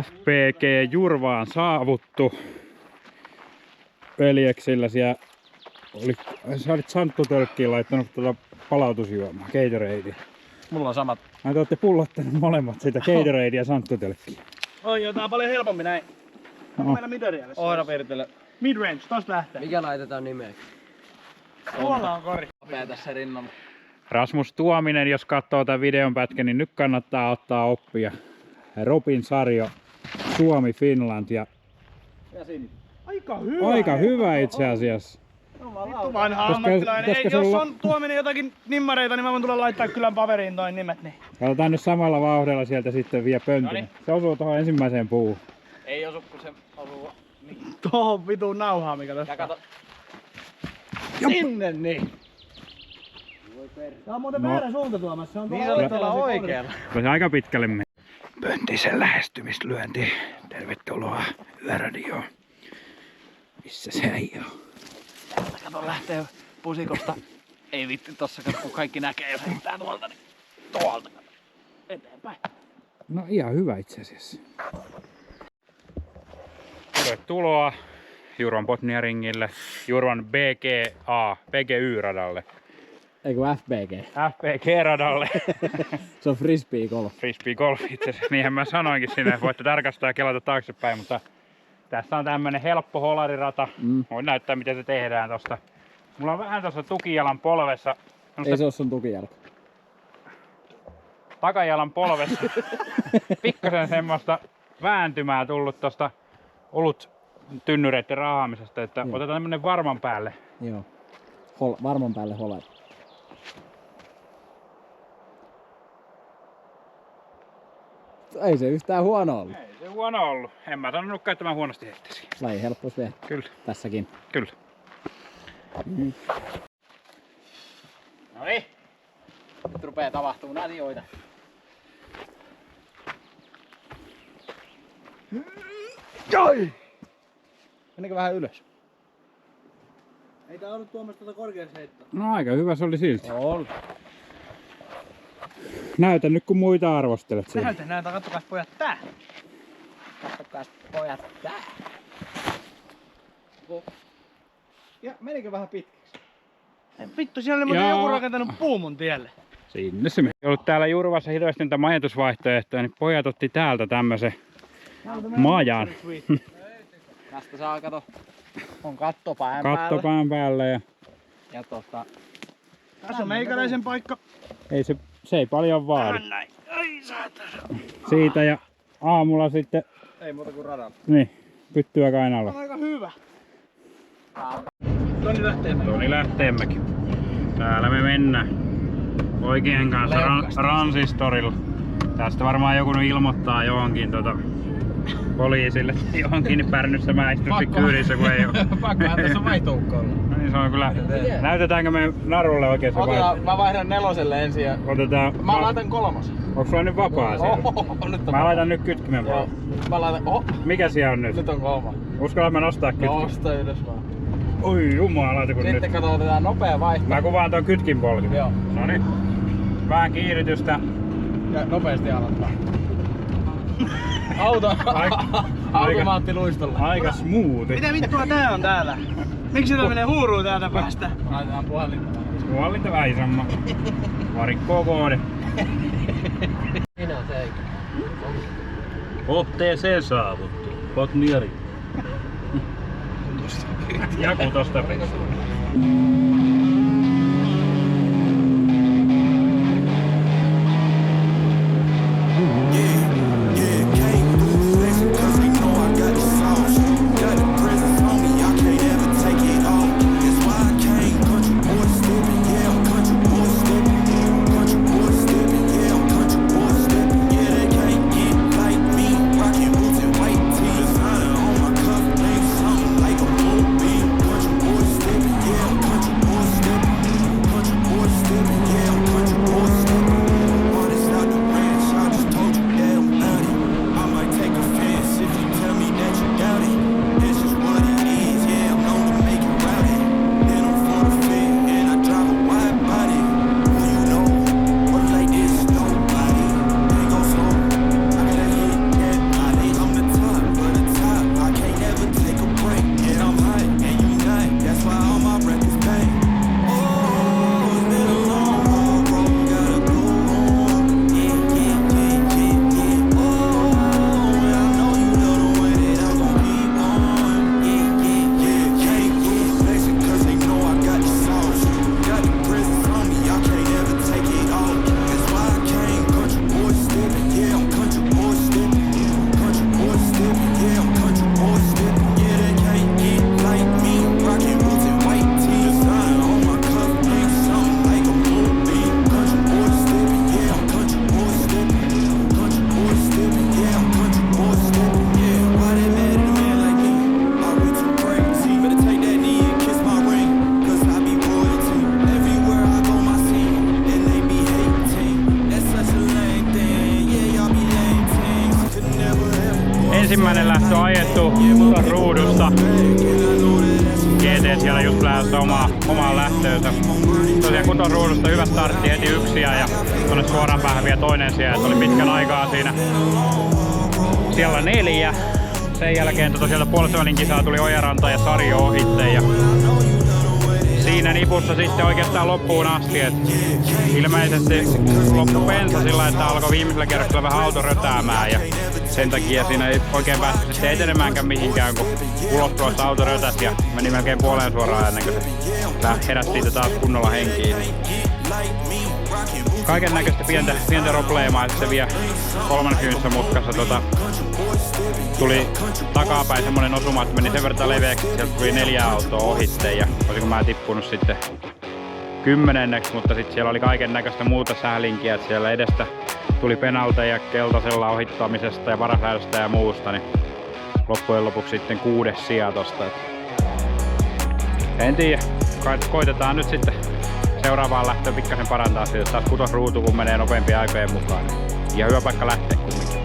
FPG Jurvaan saavuttu. Veljeksillä siellä oli, sä olit Santtutölkkiin laittanut palautusjuomaa, Gatoradea. Mulla on samat. Te olette pullottanut molemmat sitä Gatoradea ja Santtutölkkiä. Oi joo, tää on paljon helpommin näin. Onko meillä midorialissa? Oira Pirtille. Midrange, tosta lähtee. Mikä laitetaan nimeksi? Tuolla on kori. Nopea tässä rinnalla. Rasmus Tuominen, jos katsoo tämän videon pätkän, niin nyt kannattaa ottaa oppia. Robin Sarjo, Suomi, Finland ja Aika hyvä. aika hyvä itse asiassa. Vittu vanha ammattilainen. Ei, jos on Tuominen jotakin nimmareita, niin mä voin tulla laittaa kylän paperiin toi nimet. Niin. Katsotaan nyt samalla vauhdilla sieltä sitten vielä pöntinen. Se osuu tuohon ensimmäiseen puuhun. Ei osu, kun se osuu. Niin. Tohon vitun nauhaa, mikä tässä Ja kato. sinne niin. Tää on muuten väärä suunta Tuomas. Se on Niin se oli tuolla oikealla. Se aika pitkälle meni. Pöntisen lähestymislyönti. Tervetuloa Yöradioon. Missä se ei oo? Kato lähtee pusikosta. Ei vitti tossa, kun kaikki näkee, jos heittää tuolta, niin tuolta. Eteenpäin. No ihan hyvä itse asiassa. Tervetuloa Jurvan Botniaringille, Jurvan BGY-radalle. Eikö FBG? FBG-radalle. Se on frisbee golf. Frisbee golf itse asiassa, niinhän mä sanoinkin sinne, voitte tarkastaa ja kelata taaksepäin, mutta tässä on tämmönen helppo holarirata. Voin näyttää miten se tehdään tosta. Mulla on vähän tossa tukijalan polvessa. Ei se oo sun tukijalka. Takajalan polvessa pikkasen semmoista vääntymää tullut tosta olut tynnyreiden raahaamisesta, että otetaan tämmönen varman päälle. Joo. Varman päälle holari. Ei se yhtään huono ollut. Ei se huono ollut. En mä sanonut käyttämään huonosti heittesi. Laji helppous vielä. Kyllä. Tässäkin. Kyllä. Noniin. Nyt rupee tapahtumaan asioita. Joi! Menikö vähän ylös? Ei tää ollut tuommoista tuota korkeassa heittoa. No aika hyvä se oli silti. Oli. Näytä nyt kun muita arvostelet siinä. Näytä, kattokas pojat tää. Kattokas pojat tää. Ja menikö vähän pitkäksi? Vittu, siellä oli muuten joku rakentanut puu mun tielle. Sinne se meni. Ei ollut täällä Jurvassa hirveästi niitä majoitusvaihtoehtoja, niin pojat otti täältä tämmösen majan. Tästä saa kato. On katto pään päällä. Katto pään päällä ja Ja tässä on meikäläisen paikka. ei se ei paljon vaadi. Näin. Ai saatana. Siitä ja aamulla sitten Ei muuta kuin radalla. niin, pyttyä kainalla. On aika hyvä. Toni Toni Lähteenmäki. Täällä me mennään poikien kanssa transistorilla. Tästä varmaan joku nyt ilmoittaa johonkin poliisille. Johonkin Pärnyssä mä istun kyydissä kun ei oo. Pakkohan tässä on vaihtoukko olla. No niin se on kyllä. Näytetäänkö me narulle oikein se vaihto? Mä vaihdan 4 ensin ja Otetaan. mä laitan 3. Onks sulla nyt vapaa siellä? Nyt on Mä laitan nyt kytkimen vaan. Mä laitan, Mikä siellä on nyt? nyt on 3. Uskallan mä nostaa kytkimen? Nosta ylös vaan. Oi jumalauta kun Sitten nyt. kato, otetaan nopea vaihto. Mä kuvaan ton kytkinpolki. Joo. Noniin. Vähän kiihdytystä. Ja nopeasti aloittaa. Automaattiluistolla. Aika smoothi. Mitä vittua tää on täällä? Miksi tää menee huuruun täältä päästä? Laitetaan puhelinta. Huolinta väisamma. Varikkoo koode. Minä se. Kohteeseen saavuttu. Botniari. Ja kutosta. Ensimmäinen lähtö on ajettu ruudusta. GT siellä just lähdössä omaan lähtöönsä. Tosiaan kuton ruudusta hyvä startti heti yksi ja tonne suoraan päähän vielä toinen siellä. Oli pitkän aikaa siinä. Siellä 4. sen jälkeen sieltä puolistovälin kisaa tuli Ojaranta ja Sarjo ohitte ja siinä nipussa sitten oikeastaan loppuun asti, et ilmeisesti loppu bensa sillä, että alkoi viimeisellä kerroksella vähän auto rötäämään ja sen takia siinä ei oikein päästy sitten etenemäänkään mihinkään, kun ulostulosta auto rötäsi ja meni melkein puoleen suoraan ennen kuin se heräsi siitä taas kunnolla henkiin. Kaiken näköistä pientä probleemaa ja sitten vielä 30 mutkassa tuli takapäin semmonen osuma, että meni sen verran leveäksi, että sieltä tuli 4 autoa ohitte ja olisinko mä tippunut sitten 10, mutta sitten siellä oli kaiken näköistä muuta sählinkiä, että siellä edestä tuli penalteja keltaisella ohittamisesta ja varaslähdöstä ja muusta, niin loppujen lopuksi sitten 6. sija tosta. En tiedä, koitetaan nyt sitten seuraavaan lähtöön pikkasen parantaa siitä, jos taas kutosruutu kun menee nopeampien aikojen mukaan. Niin ihan hyvä paikka lähteä kumminkin.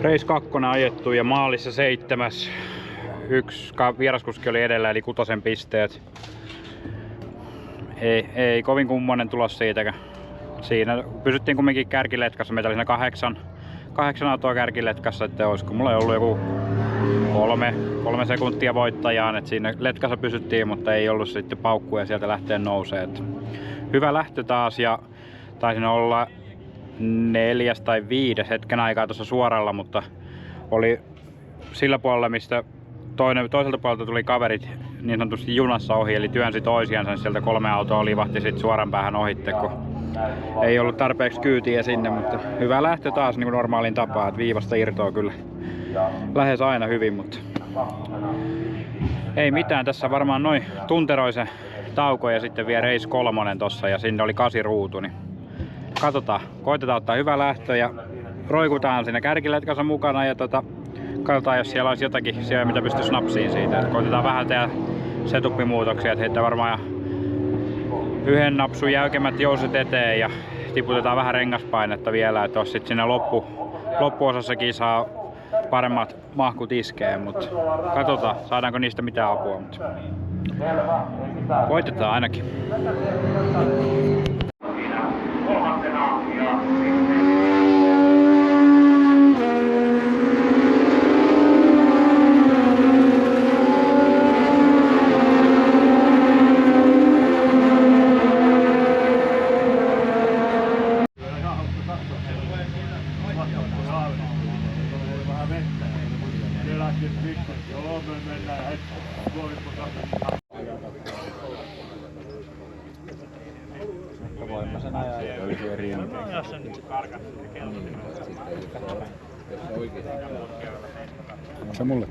Race 2 ajettu ja maalissa 7. Yksi vieraskuski oli edellä eli 6 pisteet. Ei kovin kummonen tulos siitäkään. Siinä pysyttiin kumminkin kärkiletkassa. Meitä oli siinä 8 autoa kärkiletkassa, että olisiko mulla ollut joku 3 sekuntia voittajaan, että siinä letkassa pysyttiin, mutta ei ollut sitten paukkuja sieltä lähteen nousee. Hyvä lähtö taas ja taisin olla 4. tai 5 hetken aikaa tuossa suoralla, mutta oli sillä puolella, mistä toiselta puolelta tuli kaverit niin sanotusti junassa ohi, eli työnsi toisiansa, niin sieltä 3 autoa livahti sitten suoran päähän ohitte, kun ei ollut tarpeeksi kyytiä sinne, mutta hyvä lähtö taas niin kuin normaaliin tapaan, että viivasta irtoaa kyllä lähes aina hyvin, mutta ei mitään, tässä varmaan noin tunteroisen tauko ja sitten vielä Race 3 tossa ja sinne oli 8 ruutu, niin katsotaan, koitetaan ottaa hyvä lähtö ja roikutaan siinä kärkiletkassa mukana ja katsotaan, jos siellä olisi jotakin siellä, mitä pystyisi napsiin siitä. Et koitetaan vähän tehdä setuppimuutoksia, että heittää varmaan yhden napsun jäykemmät jouset eteen ja tiputetaan vähän rengaspainetta vielä, että olisi sitten siinä loppuosassa kisaa paremmat mahkut iskee, mutta katsotaan saadaanko niistä mitään apua. Mutta koitetaan ainakin. Kolmantena ja Voimme sen ajaa ja olisi eri Se mulle.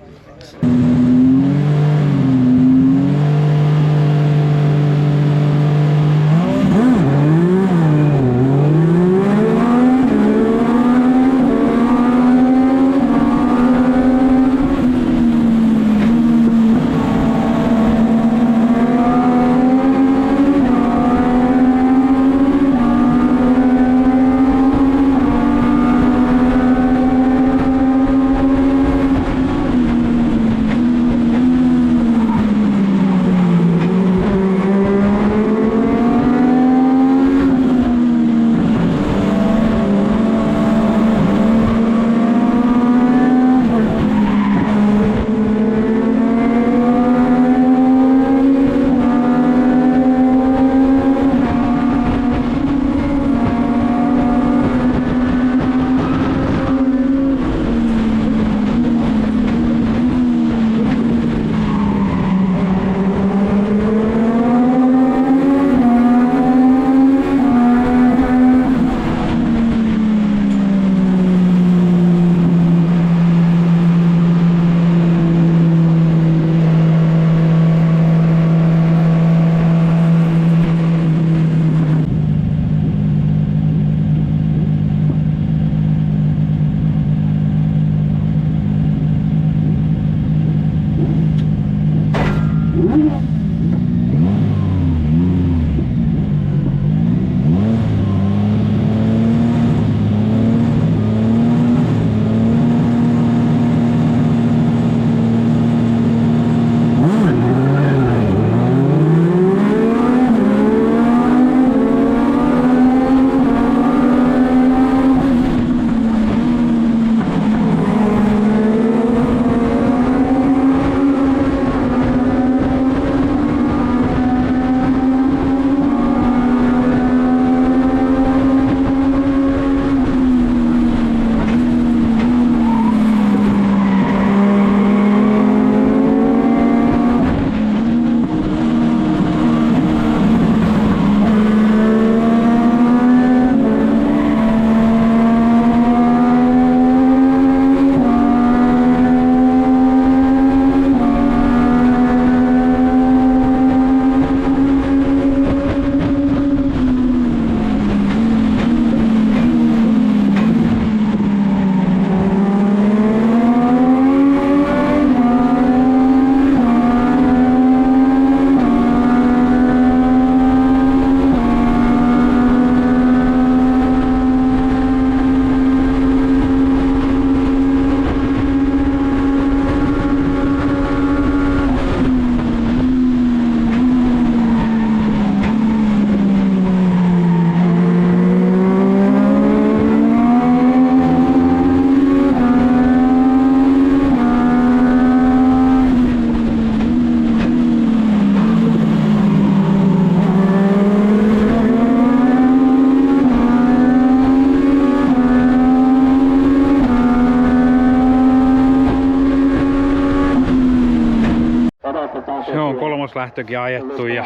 Se on kolmoslähtökin ajettu ja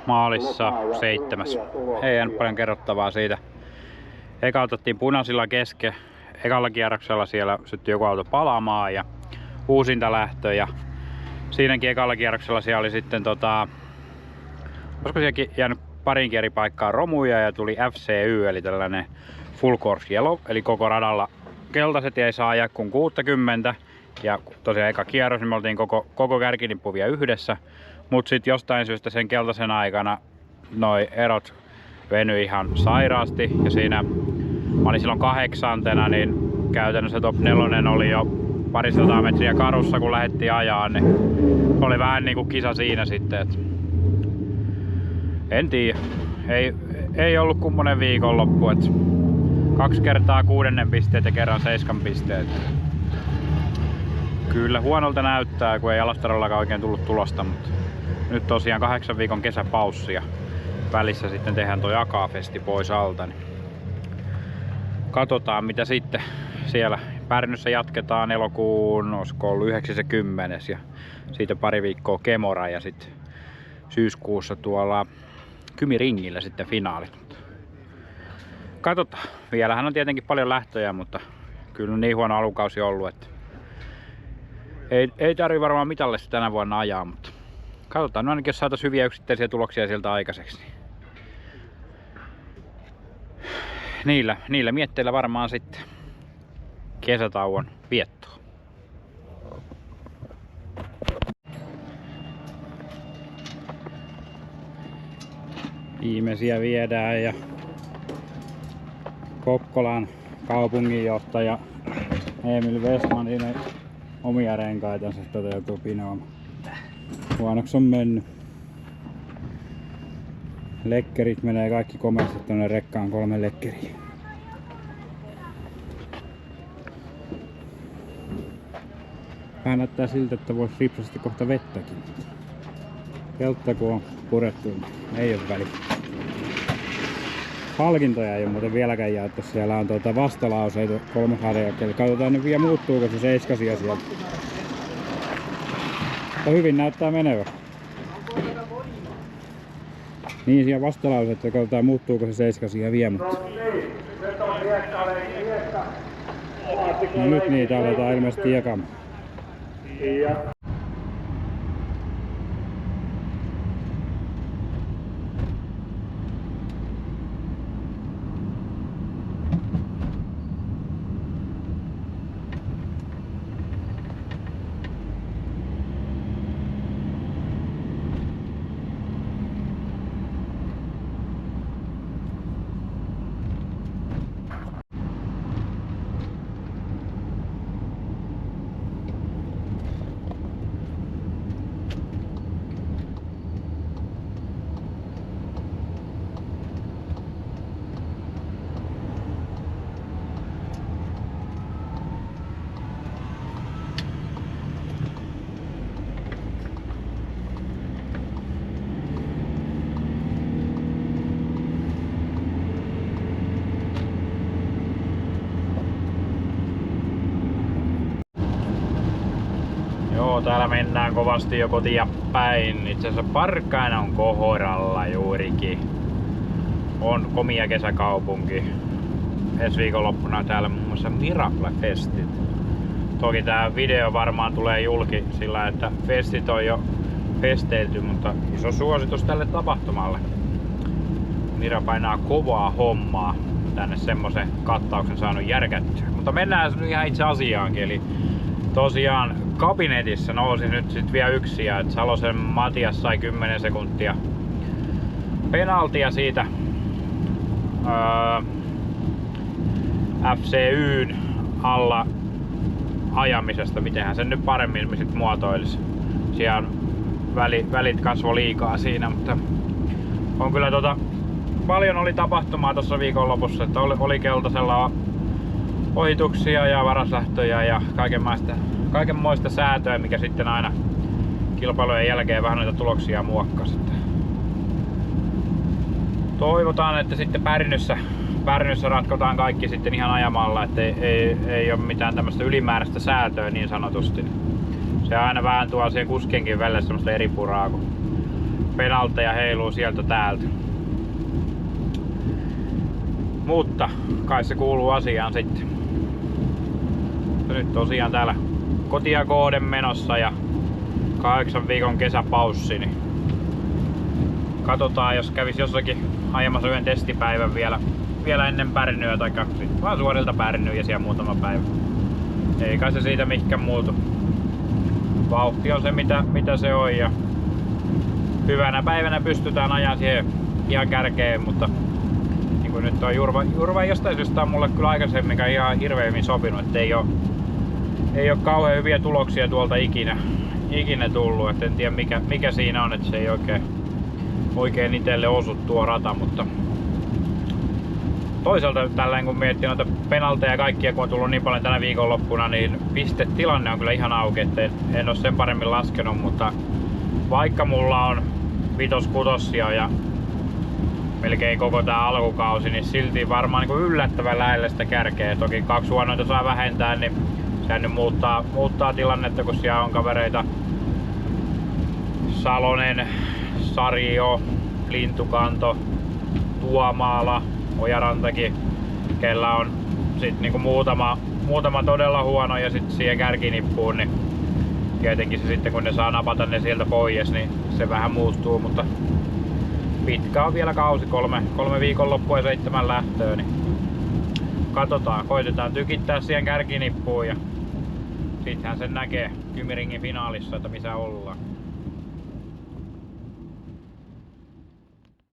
maalissa 7. Ei jäänyt paljon kerrottavaa siitä. Eka otettiin punaisilla kesken. Ekalla kierroksella siellä syttyi joku auto palaamaan ja uusinta lähtö. Ja siinäkin ekalla kierroksella siellä oli sitten olisiko sielläkin jäänyt parinkin eri paikkaan romuja ja tuli FCY eli tällainen full course yellow. Eli koko radalla keltaiset ei saa ajaa kuin 60. Ja tosiaan eka kierros, niin me oltiin koko kärkinippu vielä yhdessä. Mut sit jostain syystä sen keltaisen aikana noi erot venyi ihan sairaasti. Ja siinä, mä olin silloin 8, niin käytännössä top 4 oli jo parisataa metriä karussa kun lähdettiin ajaa, niin oli vähän niinku kisa siinä sitten. Et en tiedä. Ei ollut kummonen viikonloppu. Et 2 kertaa 6. pisteet ja kerran 7 pisteet. Kyllä huonolta näyttää, kun ei Alastarollakaan oikein tullut tulosta, mutta nyt tosiaan 8 viikon kesäpaussi ja välissä sitten tehdään toi Akafesti pois alta. Niin katsotaan mitä sitten siellä Pärnyssä jatketaan elokuun, olisiko ollut 9.10. ja siitä pari viikkoa Kemora ja sitten syyskuussa tuolla Kymi-ringillä sitten finaalit. Katsotaan. Vielähän on tietenkin paljon lähtöjä, mutta kyllä on niin huono alukausi ollut, että ei tarvi varmaan mitallista tänä vuonna ajaa, mutta katsotaan. No ainakin jos saataisiin hyviä yksittäisiä tuloksia sieltä aikaiseksi. Niillä mietteillä varmaan sitten kesätauon viettoa. Viimeisiä viedään ja Kokkolan kaupunginjohtaja Emil Westman siinä omia renkaitansa joutuu pinoamaan. Huonoksi on mennyt. Lekkerit menee kaikki komeasti tonne rekkaan, 3 lekkeriä. Vähän näyttää siltä, että voisi ripsasti kohta vettäkin. Keltta kun on purettu, ei ole väliä. Palkintoja ei ole muuten vieläkään jaettu. Siellä on vastalauseita 3 harjakkeelle. Katsotaan nyt vielä muuttuuko se 7 sieltä. Mutta hyvin näyttää menevä. Niin siellä vastalauseita, katsotaan muuttuuko se 7 vielä, mutta no nyt niitä aletaan ilmeisesti jakamaan. Joo, täällä mennään kovasti jo kotia päin. Itse asiassa Parkkaina on kohdalla juurikin. On komia kesäkaupunki. Ensi viikonloppuna täällä muun muassa Miracle-festit. Toki tää video varmaan tulee julki sillä, että festit on jo festeilty, mutta iso suositus tälle tapahtumalle. Mira painaa kovaa hommaa. Tänne semmosen kattauksen saanut järkättyä. Mutta mennään nyt ihan itse asiaankin. Eli tosiaan kabinetissa nousi nyt sit vielä yksi ja Salosen Matias sai 10 sekuntia penaltia siitä FCY:n alla ajamisesta, mitenhän sen nyt paremmin sit muotoilisi. Siellä on välit kasvo liikaa siinä, mutta on kyllä paljon oli tapahtumaa tuossa viikonlopussa, että oli keltaisella ohituksia ja varaslähtöjä ja kaikenmoista säätöä, mikä sitten aina kilpailujen jälkeen vähän noita tuloksia muokkasi. Toivotaan, että sitten Pärnyssä ratkotaan kaikki sitten ihan ajamalla, että ei ole mitään tämmöistä ylimääräistä säätöä niin sanotusti. Se aina vähän tuo siihen kuskienkin välillä semmoista eri puraa, kun penalteja heiluu sieltä täältä. Mutta kai se kuuluu asiaan sitten. Nyt tosiaan täällä kotia kohden menossa ja 8 viikon kesäpaussi, niin katsotaan, jos kävis jossakin aiemmassa yhden testipäivän vielä ennen Pärnyä tai vaan suorilta Pärnyä ja siellä muutama päivä. Ei kai se siitä mihinkään muutu. Vauhti on se mitä se on ja hyvänä päivänä pystytään ajaa siihen ihan kärkeen, mutta niin kuin nyt on Jurva jostain syystä on mulle kyllä aikaisemmin ihan hirveämmin sopinut, että ei ole kauhean hyviä tuloksia tuolta ikinä tullut, et en tiedä mikä siinä on, että se ei oikein itselle osu tuo rata, mutta toisaalta tällainen kun miettii noita penalteja ja kaikkia kun on tullut niin paljon tänä viikonloppuna, niin pistetilanne on kyllä ihan auki, että en ole sen paremmin laskenut, mutta vaikka mulla on 5-6 ja melkein koko tää alkukausi, niin silti varmaan niin yllättävän lähellä sitä kärkeä. Toki 2 huonoita saa vähentää, niin sehän nyt muuttaa tilannetta, kun siellä on kavereita Salonen, Sario, Lintukanto, Tuomaala, Ojarantakin, kellä on sit niinku muutama todella huono ja sit siihen kärkinippuun, niin tietenkin se sitten kun ne saa napata ne sieltä pois, niin se vähän muuttuu, mutta pitkä on vielä kausi, 3 viikonloppua ja 7 lähtöä, niin katsotaan, koitetaan tykittää siihen kärkinippuun ja sittenhän sen näkee Kymi Ringin finaalissa, että missä ollaan.